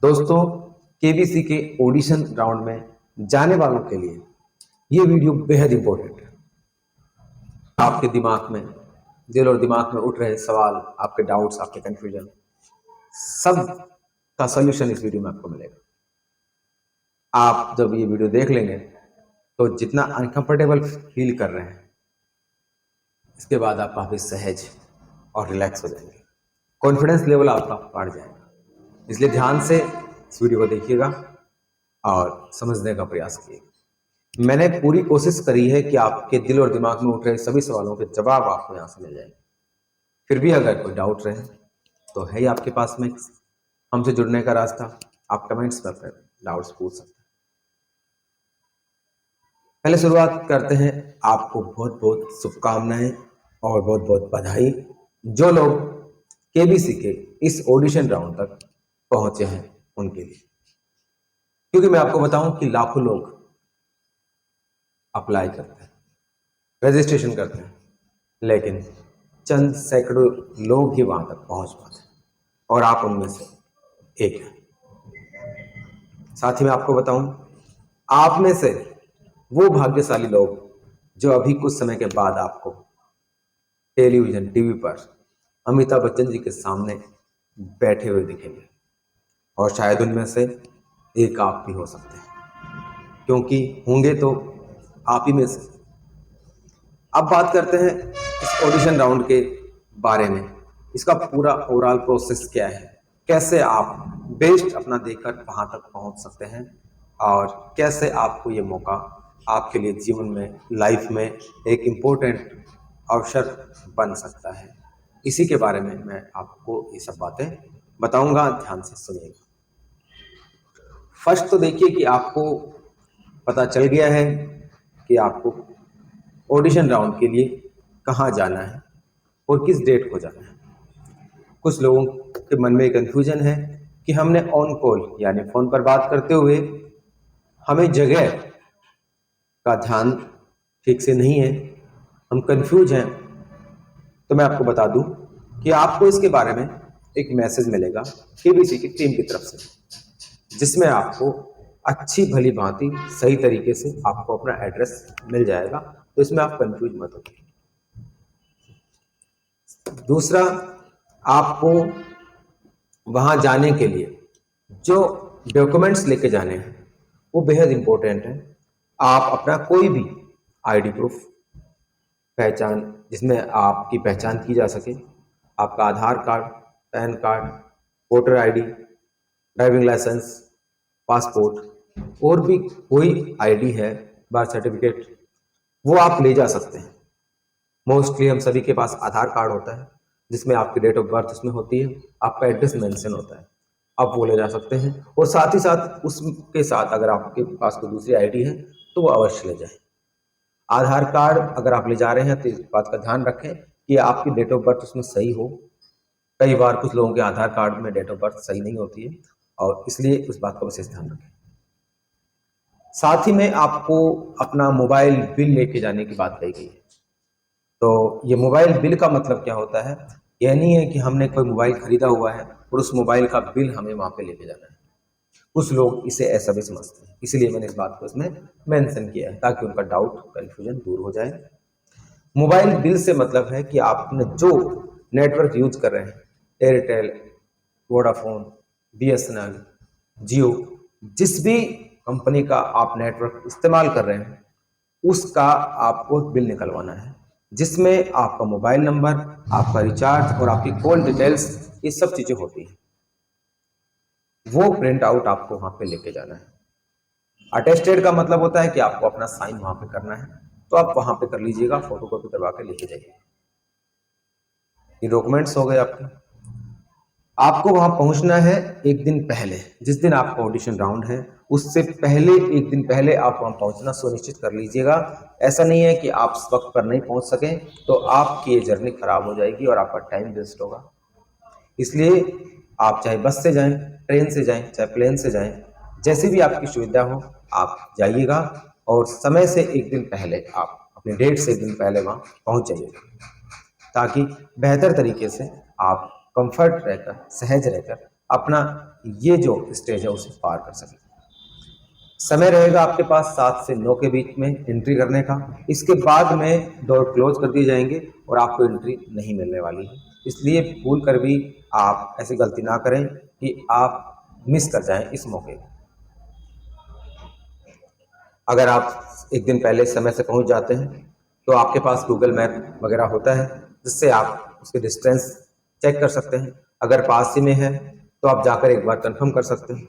दोस्तों, केबीसी के audition round में जाने वालों के लिए ये वीडियो बेहद इंपॉर्टेंट है। आपके दिमाग में, दिल और दिमाग में उठ रहे सवाल, आपके डाउट्स, आपके कंफ्यूजन, सब का सॉल्यूशन इस वीडियो में आपको मिलेगा। आप जब ये वीडियो देख लेंगे तो जितना अनकंफर्टेबल फील कर रहे हैं, इसके बाद आप काफी सहज और रिलैक्स हो जाएंगे। कॉन्फिडेंस लेवल आपका बढ़ जाएगा। इसलिए ध्यान से इस वीडियो को देखिएगा और समझने का प्रयास कीजिएगा। मैंने पूरी कोशिश करी है कि आपके दिल और दिमाग में उठ रहे सभी सवालों के जवाब आपको यहाँ से मिल जाए। फिर भी अगर कोई डाउट रहे तो है ही आपके पास में हमसे जुड़ने का रास्ता। आप कमेंट्स में अपने डाउट्स पूछ सकते हैं। पहले शुरुआत करते हैं। आपको बहुत बहुत शुभकामनाएं और बहुत बहुत बधाई, जो लोग केबीसी के इस ऑडिशन राउंड तक पहुंचे हैं उनके लिए। क्योंकि मैं आपको बताऊं कि लाखों लोग अप्लाई करते हैं, रजिस्ट्रेशन करते हैं, लेकिन चंद सैकड़ों लोग ही वहां तक पहुंच पाते हैं और आप उनमें से एक हैं। साथ ही मैं आपको बताऊं, आप में से वो भाग्यशाली लोग जो अभी कुछ समय के बाद आपको टेलीविजन, टीवी पर अमिताभ बच्चन जी के सामने बैठे हुए दिखेंगे, और शायद उनमें से एक आप भी हो सकते हैं, क्योंकि होंगे तो आप ही में से। अब बात करते हैं इस ऑडिशन राउंड के बारे में। इसका पूरा ओवरऑल प्रोसेस क्या है, कैसे आप बेस्ट अपना देकर वहां तक पहुंच सकते हैं, और कैसे आपको ये मौका आपके लिए जीवन में, लाइफ में एक इम्पोर्टेंट अवसर बन सकता है। इसी के बारे में मैं आपको ये सब बातें बताऊंगा। ध्यान से सुनिएगा। फर्स्ट तो देखिए कि आपको पता चल गया है कि आपको ऑडिशन राउंड के लिए कहाँ जाना है और किस डेट को जाना है। कुछ लोगों के मन में कन्फ्यूजन है कि हमने ऑन कॉल यानी फोन पर बात करते हुए हमें जगह का ध्यान ठीक से नहीं है, हम कंफ्यूज हैं। तो मैं आपको बता दूं कि आपको इसके बारे में एक मैसेज मिलेगा केबीसी की टीम की तरफ से, जिसमें आपको अच्छी भली भांति सही तरीके से आपको अपना एड्रेस मिल जाएगा। तो इसमें आप कंफ्यूज मत हो। दूसरा, आपको वहां जाने के लिए जो डॉक्यूमेंट्स लेके जाने हैं वो बेहद इंपॉर्टेंट है। आप अपना कोई भी आईडी प्रूफ, पहचान, जिसमें आपकी पहचान की जा सके, आपका Aadhaar card, PAN card, voter ID, driving licence, passport, और भी कोई आईडी है, बर्थ सर्टिफिकेट, वो आप ले जा सकते हैं। मोस्टली हम सभी के पास आधार कार्ड होता है, जिसमें आपकी डेट ऑफ बर्थ उसमें होती है, आपका एड्रेस मेंशन होता है, आप वो ले जा सकते हैं। और साथ ही साथ उसके साथ अगर आपके पास कोई दूसरी आईडी है तो वो अवश्य ले जाएं। आधार कार्ड अगर आप ले जा रहे हैं तो इस बात का ध्यान रखें कि आपकी डेट ऑफ बर्थ उसमें सही हो। कई बार कुछ लोगों के आधार कार्ड में डेट ऑफ बर्थ सही नहीं होती है, और इसलिए उस बात का विशेष ध्यान रखें। साथ ही में आपको अपना मोबाइल बिल लेके जाने की बात कही गई है। तो ये मोबाइल बिल का मतलब क्या होता है? यह नहीं है कि हमने कोई मोबाइल खरीदा हुआ है और उस मोबाइल का बिल हमें वहां पे लेके जाना है। कुछ लोग इसे ऐसा भी समझते हैं, इसलिए मैंने इस बात को इसमें मेंशन किया है ताकि उनका डाउट, कंफ्यूजन दूर हो जाए। मोबाइल बिल से मतलब है कि आपने जो नेटवर्क यूज कर रहे हैं, एयरटेल, वोडाफोन, बीएसएनएल, जियो, जिस भी कंपनी का आप नेटवर्क इस्तेमाल कर रहे हैं, उसका आपको बिल निकलवाना है, जिसमें आपका मोबाइल नंबर, आपका रिचार्ज और आपकी कॉल डिटेल्स, ये सब चीजें होती हैं। वो प्रिंट आउट आपको वहां पे लेके जाना है। अटेस्टेड का मतलब होता है कि आपको अपना साइन वहां पे करना है, तो आप वहां पे कर लीजिएगा, फोटोकॉपी करवा के लेके जाइए। ये डॉक्यूमेंट्स हो गए आपके। आपको वहां पहुंचना है एक दिन पहले। जिस दिन आपका ऑडिशन राउंड है उससे पहले, एक दिन पहले आप वहां पहुंचना सुनिश्चित कर लीजिएगा। ऐसा नहीं है कि आप इस वक्त पर नहीं पहुंच सकें तो आपकी ये जर्नी खराब हो जाएगी और आपका टाइम वेस्ट होगा। इसलिए आप चाहे बस से जाएं, ट्रेन से जाएं, चाहे प्लेन से जाएं, जैसी भी आपकी सुविधा हो आप जाइएगा, और समय से एक दिन पहले, आप अपनी डेट से एक दिन पहले वहां पहुंच जाइएगा, ताकि बेहतर तरीके से आप कंफर्ट रहकर, सहज रहकर अपना ये जो स्टेज है उसे पार कर सकें। समय रहेगा आपके पास 7 से 9 के बीच में एंट्री करने का। इसके बाद में डोर क्लोज कर दिए जाएंगे और आपको एंट्री नहीं मिलने वाली है। इसलिए भूल कर भी आप ऐसी गलती ना करें कि आप मिस कर जाएं इस मौके को। अगर आप एक दिन पहले समय से पहुंच जाते हैं तो आपके पास गूगल मैप वगैरह होता है जिससे आप उसके डिस्टेंस चेक कर सकते हैं। अगर पास ही में है तो आप जाकर एक बार कंफर्म कर सकते हैं,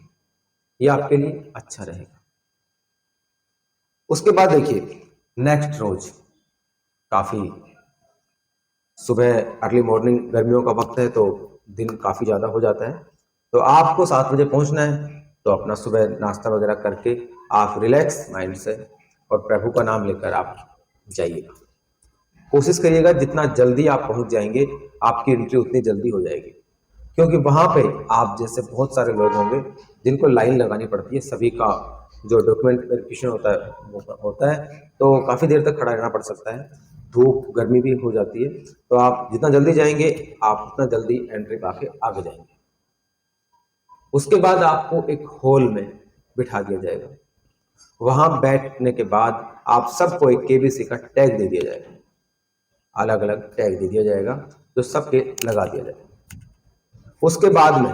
ये आपके लिए अच्छा रहेगा। उसके बाद देखिए नेक्स्ट रोज काफ़ी सुबह अर्ली मॉर्निंग, गर्मियों का वक्त है तो दिन काफ़ी ज़्यादा हो जाता है, तो आपको 7 बजे पहुंचना है। तो अपना सुबह नाश्ता वगैरह करके आप रिलैक्स माइंड से और प्रभु का नाम लेकर आप जाइएगा। कोशिश करिएगा जितना जल्दी आप पहुंच जाएंगे आपकी एंट्री उतनी जल्दी हो जाएगी, क्योंकि वहां पे आप जैसे बहुत सारे लोग होंगे जिनको लाइन लगानी पड़ती है। सभी का जो डॉक्यूमेंट वेरिफिकेशन होता है वो होता है, तो काफ़ी देर तक खड़ा रहना पड़ सकता है, धूप गर्मी भी हो जाती है। तो आप जितना जल्दी जाएंगे आप उतना जल्दी एंट्री पाके आगे जाएंगे। उसके बाद आपको एक हॉल में बिठा दिया जाएगा। वहां बैठने के बाद आप सबको एक केबीसी का टैग दे दिया जाएगा, अलग अलग टैग दे दिया जाएगा जो सबके लगा दिया जाएगा। उसके बाद में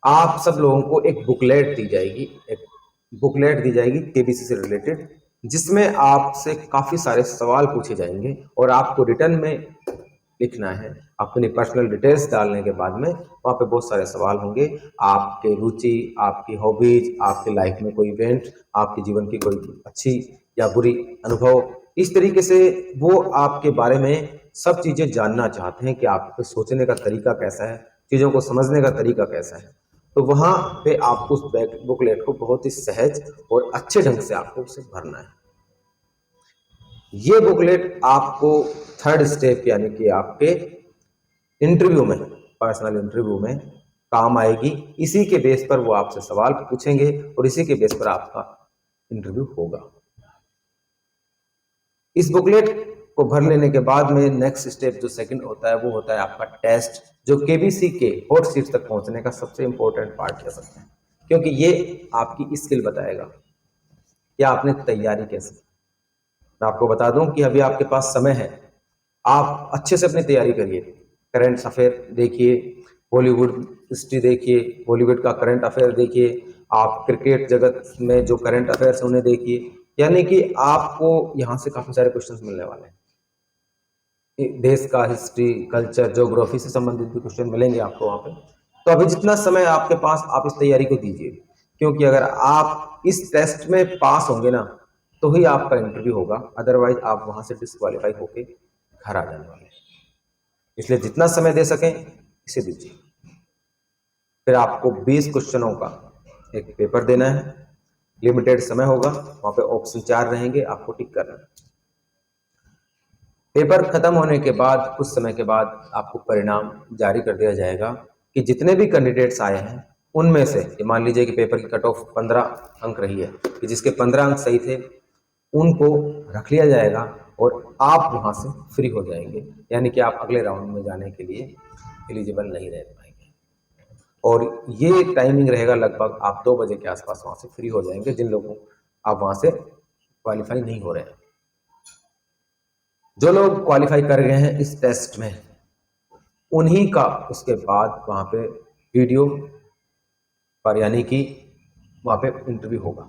आप सब लोगों को एक बुकलेट दी जाएगी, केबीसी से रिलेटेड, जिसमें आपसे काफ़ी सारे सवाल पूछे जाएंगे और आपको रिटर्न में लिखना है। अपनी पर्सनल डिटेल्स डालने के बाद में वहाँ पे बहुत सारे सवाल होंगे, आपके रुचि, आपकी हॉबीज, आपके लाइफ में कोई इवेंट, आपके जीवन की कोई अच्छी या बुरी अनुभव, इस तरीके से वो आपके बारे में सब चीज़ें जानना चाहते हैं कि आपके सोचने का तरीका कैसा है, चीज़ों को समझने का तरीका कैसा है। तो वहाँ पे आपको उस बुकलेट को बहुत ही सहज और अच्छे ढंग से आपको उसे भरना है। ये बुकलेट आपको थर्ड स्टेप यानी कि आपके इंटरव्यू में, पर्सनल इंटरव्यू में काम आएगी। इसी के बेस पर वो आपसे सवाल पूछेंगे और इसी के बेस पर आपका इंटरव्यू होगा। इस बुकलेट को भर लेने के बाद में नेक्स्ट स्टेप जो सेकंड होता है वो होता है आपका टेस्ट, जो केबीसी के हॉट सीट तक पहुंचने का सबसे इंपॉर्टेंट पार्ट कह सकते हैं, क्योंकि ये आपकी स्किल बताएगा कि आपने तैयारी कैसे। मैं आपको बता दूं कि अभी आपके पास समय है, आप अच्छे से अपनी तैयारी करिए। करंट अफेयर देखिए, बॉलीवुड हिस्ट्री देखिए, बॉलीवुड का करंट अफेयर देखिए, आप क्रिकेट जगत में जो करंट अफेयर्स उन्हें देखिए, यानी कि आपको यहाँ से काफ़ी सारे क्वेश्चंस मिलने वाले हैं। देश का हिस्ट्री, कल्चर, ज्योग्राफी से संबंधित भी क्वेश्चन मिलेंगे आपको वहाँ पे। तो अभी जितना समय आपके पास, आप इस तैयारी को दीजिए, क्योंकि अगर आप इस टेस्ट में पास होंगे ना तो ही आपका इंटरव्यू होगा, अदरवाइज आप वहाँ से डिस्क्वालीफाई होके घर आ जाने वाले हैं। इसलिए जितना समय दे सकें इसे दीजिए। फिर आपको 20 क्वेश्चनों का एक पेपर देना है, लिमिटेड समय होगा, वहाँ पे ऑप्शन 4 रहेंगे, आपको टिक करना है। पेपर खत्म होने के बाद कुछ समय के बाद आपको परिणाम जारी कर दिया जाएगा कि जितने भी कैंडिडेट्स आए हैं उनमें से, मान लीजिए कि पेपर की कट ऑफ 15 अंक रही है, कि जिसके 15 अंक सही थे उनको रख लिया जाएगा और आप वहाँ से फ्री हो जाएंगे, यानी कि आप अगले राउंड में जाने के लिए एलिजिबल नहीं रह पाएंगे। और ये टाइमिंग रहेगा लगभग आप 2 बजे के आसपास वहाँ से फ्री हो जाएंगे, जिन लोगों आप वहाँ से क्वालिफाई नहीं हो रहे हैं। जो लोग क्वालिफाई कर गए हैं इस टेस्ट में, उन्हीं का उसके बाद वहाँ पे वीडियो पर यानी कि वहाँ पे इंटरव्यू होगा।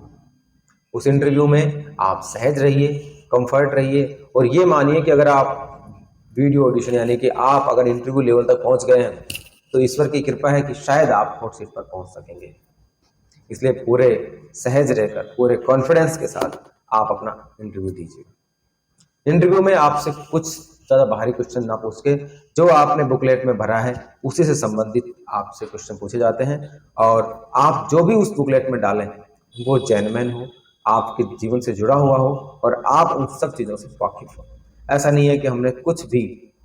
उस इंटरव्यू में आप सहज रहिए, कंफर्ट रहिए, और ये मानिए कि अगर आप वीडियो ऑडिशन यानी कि आप अगर इंटरव्यू लेवल तक पहुँच गए हैं तो ईश्वर की कृपा है कि शायद आप हॉट सीट पर पहुँच सकेंगे। इसलिए पूरे सहज रहकर, पूरे कॉन्फिडेंस के साथ आप अपना इंटरव्यू दीजिए। इंटरव्यू में आपसे कुछ ज़्यादा बाहरी क्वेश्चन ना पूछ के, जो आपने बुकलेट में भरा है उसी से संबंधित आपसे क्वेश्चन पूछे जाते हैं, और आप जो भी उस बुकलेट में डालें वो जेन्युइन हो, आपके जीवन से जुड़ा हुआ हो और आप उन सब चीज़ों से वाकिफ हो। ऐसा नहीं है कि हमने कुछ भी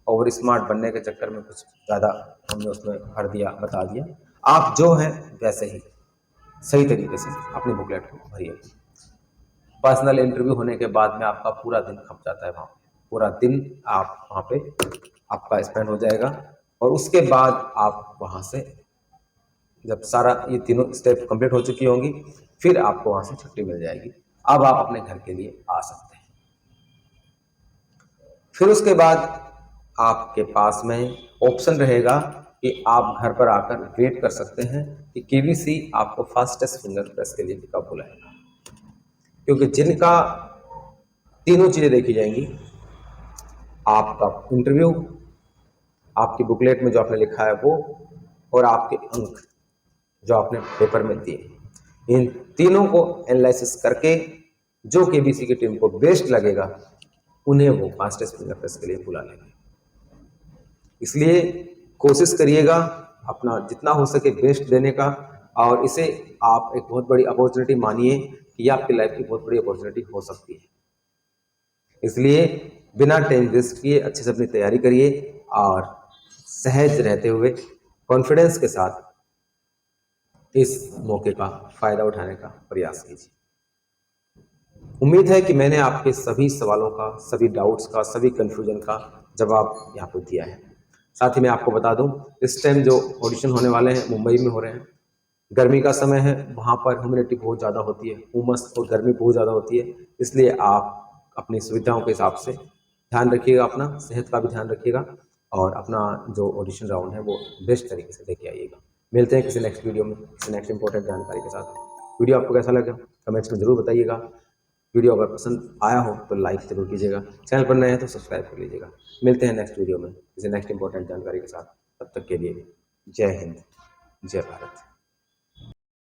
ओवर स्मार्ट बनने के चक्कर में कुछ ज़्यादा हमने उसमें भर दिया, बता दिया। आप जो हैं वैसे ही सही तरीके से अपनी बुकलेट को भरिए। पर्सनल इंटरव्यू होने के बाद में आपका पूरा दिन खप जाता है, वहाँ पूरा दिन आप वहाँ पे आपका स्पेंड हो जाएगा, और उसके बाद आप वहाँ से जब सारा ये तीनों स्टेप कंप्लीट हो चुकी होंगी फिर आपको वहाँ से छुट्टी मिल जाएगी। अब आप अपने घर के लिए आ सकते हैं। फिर उसके बाद आपके पास में ऑप्शन रहेगा कि आप घर पर आकर वेट कर सकते हैं कि केबीसी आपको फास्टेस्ट फिंगर प्रेस के लिए कब बुलाएगा, क्योंकि जिनका तीनों चीज़ें देखी जाएंगी, आपका इंटरव्यू, आपकी बुकलेट में जो आपने लिखा है वो, और आपके अंक जो आपने पेपर में दिए, इन तीनों को एनालिसिस करके जो केबीसी की टीम को बेस्ट लगेगा उन्हें वो फास्टेस्ट फिंगर प्रेस के लिए बुला लेंगे। इसलिए कोशिश करिएगा अपना जितना हो सके बेस्ट देने का, और इसे आप एक बहुत बड़ी अपॉर्चुनिटी मानिए कि यह आपकी लाइफ की बहुत बड़ी अपॉर्चुनिटी हो सकती है। इसलिए बिना टाइम वेस्ट किए अच्छे से अपनी तैयारी करिए और सहज रहते हुए कॉन्फिडेंस के साथ इस मौके का फायदा उठाने का प्रयास कीजिए। उम्मीद है कि मैंने आपके सभी सवालों का, सभी डाउट्स का, सभी कंफ्यूजन का जवाब यहाँ पर दिया है। साथ ही मैं आपको बता दूं, इस टाइम जो ऑडिशन होने वाले हैं मुंबई में हो रहे हैं। गर्मी का समय है, वहाँ पर ह्यूमिडिटी बहुत ज़्यादा होती है, उमस और गर्मी बहुत ज़्यादा होती है। इसलिए आप अपनी सुविधाओं के हिसाब से ध्यान रखिएगा, अपना सेहत का भी ध्यान रखिएगा और अपना जो ऑडिशन राउंड है वो बेस्ट तरीके से देके आइएगा। मिलते हैं किसी नेक्स्ट वीडियो में, किसी नेक्स्ट इंपॉर्टेंट जानकारी के साथ। वीडियो आपको कैसा लगा कमेंट्स में ज़रूर बताइएगा। वीडियो अगर पसंद आया हो तो लाइक जरूर कीजिएगा, चैनल पर नए हैं तो सब्सक्राइब कर लीजिएगा। मिलते हैं नेक्स्ट वीडियो में किसी नेक्स्ट इंपॉर्टेंट जानकारी के साथ। तब तक के लिए जय हिंद, जय भारत।